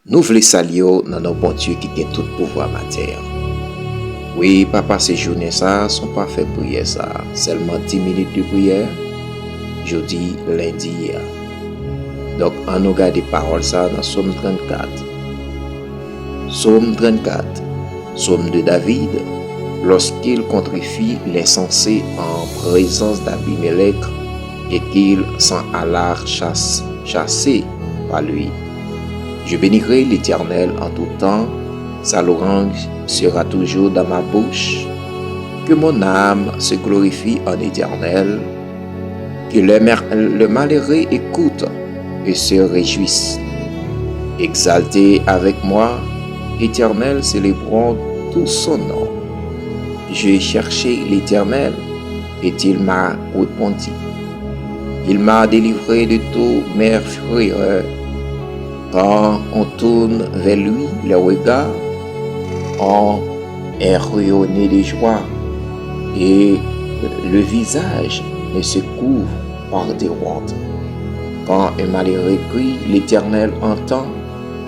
Nous voulons saluer dans notre bon Dieu qui a tout pouvoir matière. Oui, papa, ces journées ça sont pas fait prière ça. Seulement 10 minutes de prière, jeudi, lundi hier. Donc, on nous garde des paroles ça dans Psaume 34. Psaume 34, Psaume de David, lorsqu'il contrefie l'insensé en présence d'Abimelech et qu'il s'en alla chassé par lui. Je bénirai l'Éternel en tout temps, sa louange sera toujours dans ma bouche. Que mon âme se glorifie en Éternel, que le malheureux écoute et se réjouisse. Exaltez avec moi, Éternel, célébrons tout son nom. J'ai cherché l'Éternel et il m'a répondu. Il m'a délivré de tous mes frayeurs. Quand on tourne vers lui le regard, on est rayonné de joie et le visage ne se couvre par des hontes. Quand un malheureux crie, l'Éternel entend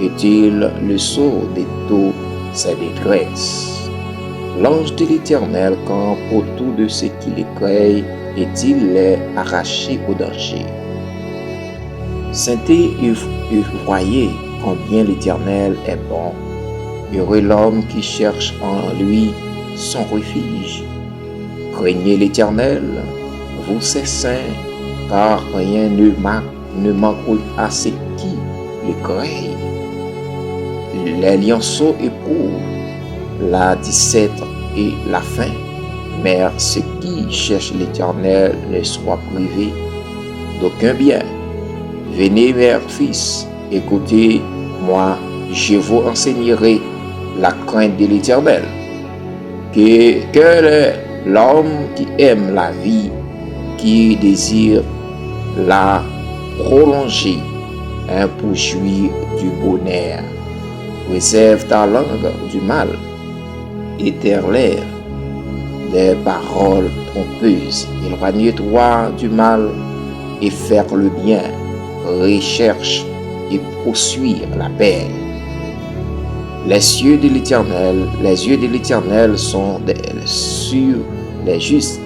et il le sauve de toutes ses détresses. L'ange de l'Éternel campe autour de ceux qui les craignent et il les arrache au danger. Sentez et voyez combien l'Éternel est bon. Heureux l'homme qui cherche en lui son refuge. Craignez l'Éternel, vous ses saints, car rien ne manque à ceux qui le craignent. Les lionceaux éprouvent la disette et la faim, mais ceux qui cherchent l'Éternel ne soient privés d'aucun bien. Venez, mes fils, écoutez-moi, je vous enseignerai la crainte de l'Éternel. Que l'homme qui aime la vie, qui désire la prolonger, pour jouir du bonheur. Réserve ta langue du mal, éternel des paroles trompeuses. Éloigne-toi du mal et faire le bien. Recherche et poursuivre la paix. Les yeux de l'Éternel sont sur les justes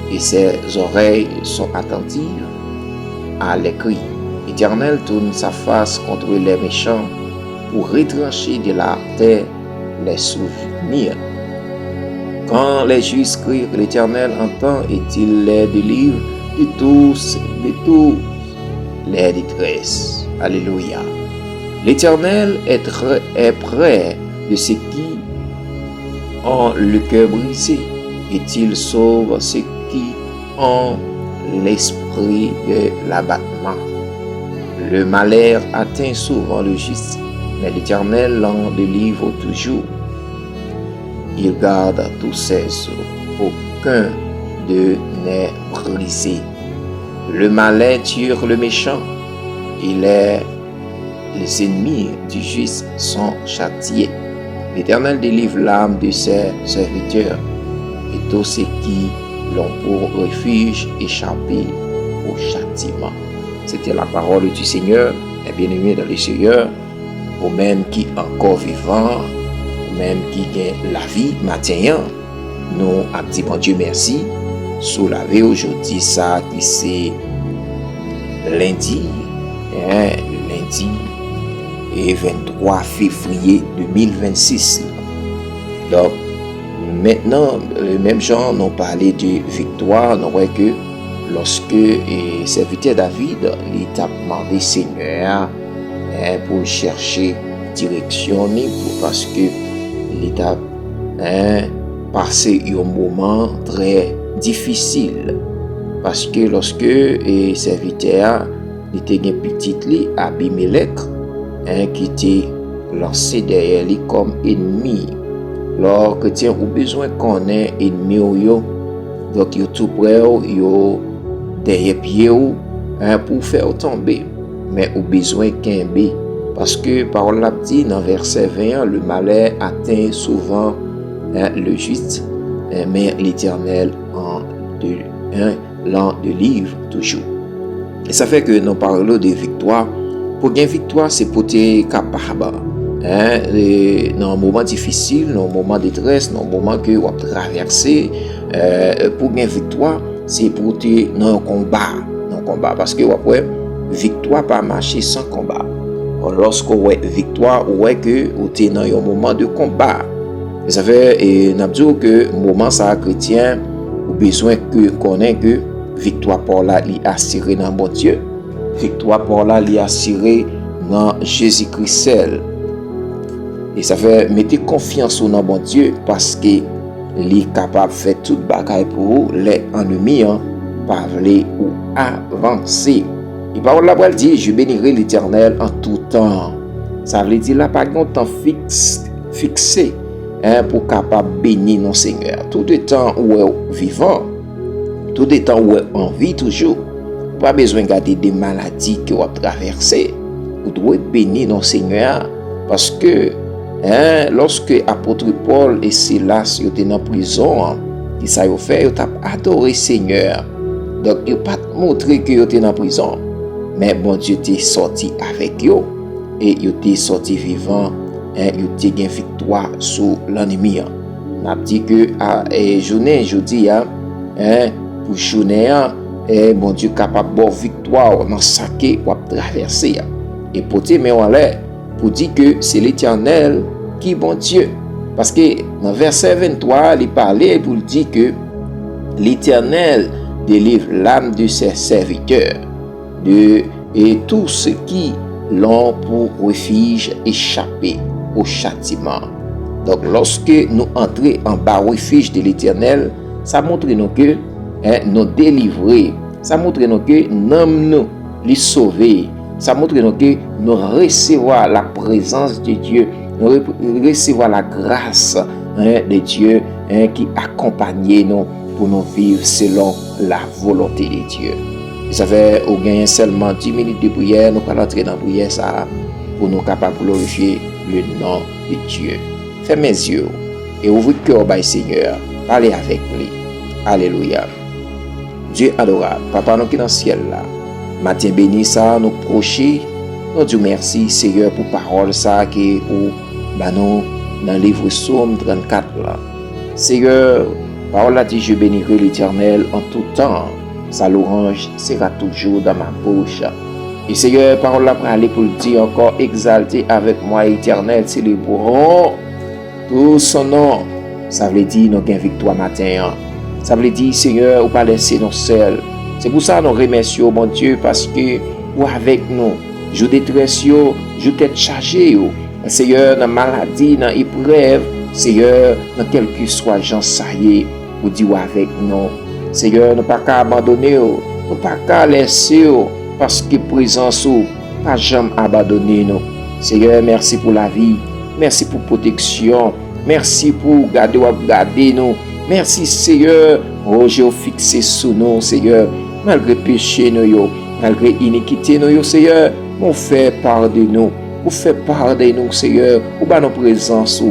et ses oreilles sont attentives à les cris. L'Éternel tourne sa face contre les méchants pour retrancher de la terre les souvenirs. Quand les justes crient, l'Éternel entend et il les délivre de tous les détresses. Alléluia. L'Éternel est près de ceux qui ont le cœur brisé et il sauve ceux qui ont l'esprit de l'abattement. Le malheur atteint souvent le juste, mais l'Éternel l'en délivre toujours. Il garde tous ses os, aucun d'eux n'est brisé. Le malin tue le méchant, et les ennemis du juste sont châtiés. L'Éternel délivre l'âme de ses serviteurs, et tous ceux qui l'ont pour refuge échappé au châtiment. C'était la parole du Seigneur, et bien-aimés dans le Seigneur, au même qui encore vivant, au même qui gagne la vie matin, nous avons dit bon Dieu merci. Soulever aujourd'hui ça qui c'est lundi et 23 février 2026. Donc maintenant, le même genre, nous parlé de victoire, nous voyons que lorsque serviteur David, il a demandé Seigneur pour chercher direction, parce que il a passé un moment très difficile. Parce que lorsque serviteur était un petit Abimelech, qui était lancé derrière lui comme ennemi. Alors que tu as besoin qu'on ait ennemi, donc il est tout près, derrière pied pour faire tomber. Mais au besoin qu'un B. Parce que par la dit dans verset 20, le malheur atteint souvent le juste, mais l'Éternel l'en délivre toujours. Et ça fait que nous parlons de victoire. Pour gagner victoire, c'est pour être capable dans un moment difficile, dans un moment de détresse, dans un moment que vous avez traversé, pour gagner victoire, c'est pour te dans un combat. Parce que après, victoire pas marcher sans combat. Lorsque vous avez victoire, vous voyez que vous êtes dans un moment de combat. Ça fait, et nous avons dit que moment ça chrétien, vous avez besoin que connaître que victoire pour là, il assuré dans bon Dieu. Victoire pour là, il assuré dans Jésus-Christ seul. Et ça fait mettez confiance dans bon Dieu parce que il est capable de faire toute bagaille pour vous, les ennemis, parler ou avancer. Et parole la parole dit, je bénirai l'Éternel en tout temps. Ça veut dire là pas un temps fixé pour capable bénir nos Seigneur. Tout le temps où est vivant, tout le temps où est en vie toujours. Pas besoin de garder des maladies que vous traversées. Vous devez bénir nos Seigneur parce que lorsque l'apôtre Paul et Silas étaient en prison, ils ont fait, ils ont adoré Seigneur. Donc, ils n'ont pas montré qu'ils étaient en prison. Mais bon Dieu t'est sorti avec eux. Et ils étaient sortis vivants. Ils ont gagné victoire sur l'ennemi. On a dit que journée, jeudi, pour journée, bon Dieu capable de victoire dans ce que vous traversé. Et pour te mettre en l'air, pour dire que c'est l'Éternel qui est bon Dieu. Parce que dans verset 23, il parlait pour dire que l'Éternel délivre l'âme de ses serviteurs et tous ceux qui l'ont pour refuge échappé au châtiment. Donc lorsque nous entrons en bas refuge de l'Éternel, ça montre nous que nous délivrer, ça montre nous que nous les sauver. Ça montre que nous recevons la présence de Dieu, nous recevons la grâce de Dieu qui accompagne nous pour nous vivre selon la volonté de Dieu. Et ça fait au gain seulement 10 minutes de prière, nous allons entrer dans la prière ça pour nous capables de glorifier le nom de Dieu. Fermez mes yeux et ouvrez le cœur au Seigneur. Parlez avec lui. Alléluia. Dieu adorable, Papa nous qui est dans le ciel là. Matin béni ça nous procher. Nous disons merci Seigneur pour parole ça qui est nous dans le livre Psaume 34 là. Seigneur, parole a dit je bénirai l'Éternel en tout temps. Sa louange sera toujours dans ma bouche. Et Seigneur, parole là pour aller pour le dire encore exalté avec moi Éternel, célébrons tout son nom. Ça veut dire nous avons victoire matin. Ça veut dire Seigneur, ou pas laisser nous seuls. C'est pour ça que nous remercions, mon Dieu, parce que vous avec nous. Je détresse, je t'ai chargé. Seigneur, dans la maladie, dans l'épreuve, Seigneur, dans quel que soit Jean Saillé, vous dites avec nous. Seigneur, nous ne pouvons pas abandonner, nous ne pouvons pas laisser, parce que présence, pas jamais abandonner nous. Seigneur, merci pour la vie, merci pour la protection, merci pour garder nous. Merci Seigneur, Roger fixé sous nous, Seigneur. Malgré péché, nous, malgré iniquité, nous, Seigneur, vous faites pardonner vous faites pardonner, Seigneur, ou par nos présences,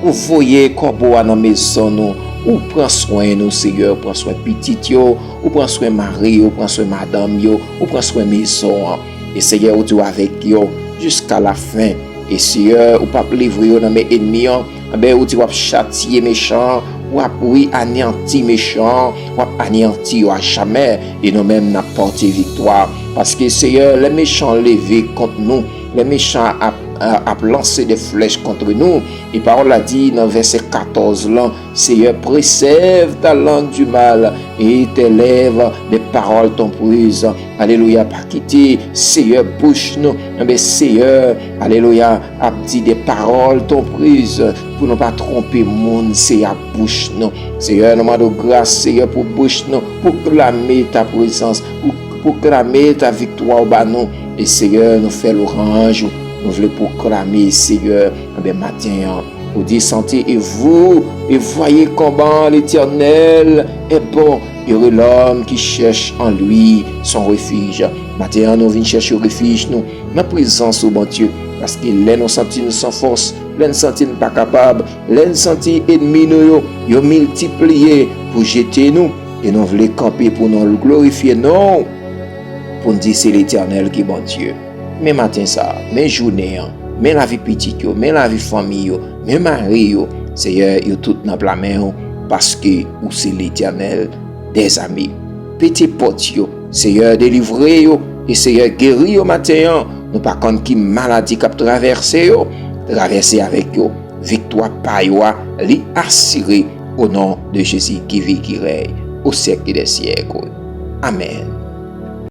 vous voyez corbeau dans la maison, nous, ou prend soin nous, Seigneur, prend soin petit, ou prend soin mari, ou prend soin madame, ou prend soin maison, et Seigneur, ou tu avec yo jusqu'à la fin, et Seigneur, ou pas livrer dans mes ennemis, ou tu vas châtier méchant, ou anéanti méchant, ou anéanti à jamais, et nous-mêmes n'a porté victoire. Parce que Seigneur, les méchants levés contre nous, les méchants a lancé des flèches contre nous. Et parole a dit dans verset 14 là, Seigneur, préserve ta langue du mal et tes lèvres des paroles t'ont prise. Alléluia, pas quitter, Seigneur, bouche nous. Mais Seigneur, alléluia, a dit des paroles t'ont prise pour ne pas tromper monde, Seigneur, bouche nous. Seigneur, nous demandons grâce, Seigneur, pour bouche nous, pour clamer ta présence, pour clamer ta victoire au bas nous. Et Seigneur, nous fait l'orange. Nous voulons proclamer, Seigneur, matin, vous dites santé et vous, et voyez comment l'Éternel est bon. Heureux l'homme qui cherche en lui son refuge. Matin, nous venons chercher le refuge, nous, dans la présence au bon Dieu, parce qu'il est nous sentis nous sans force, nous nous sentis pas capables, nous nous sentis ennemis, nous multiplié pour jeter nous, et nous voulons camper pour nous glorifier, non, pour nous dire c'est l'Éternel qui est bon Dieu. Mais matin ça, mes journées, mais la vie petite, mais la vie famille, mais mari, Seigneur, yo tout dans la main, parce que ou c'est l'Éternel des amis. Petit porte, Seigneur, délivrez, et Seigneur, guéris au matin, nous pas contre qui maladie qui traverser avec yo. Victoire par yo, li assuré au nom de Jésus qui vit, qui règne au siècle des siècles. Amen.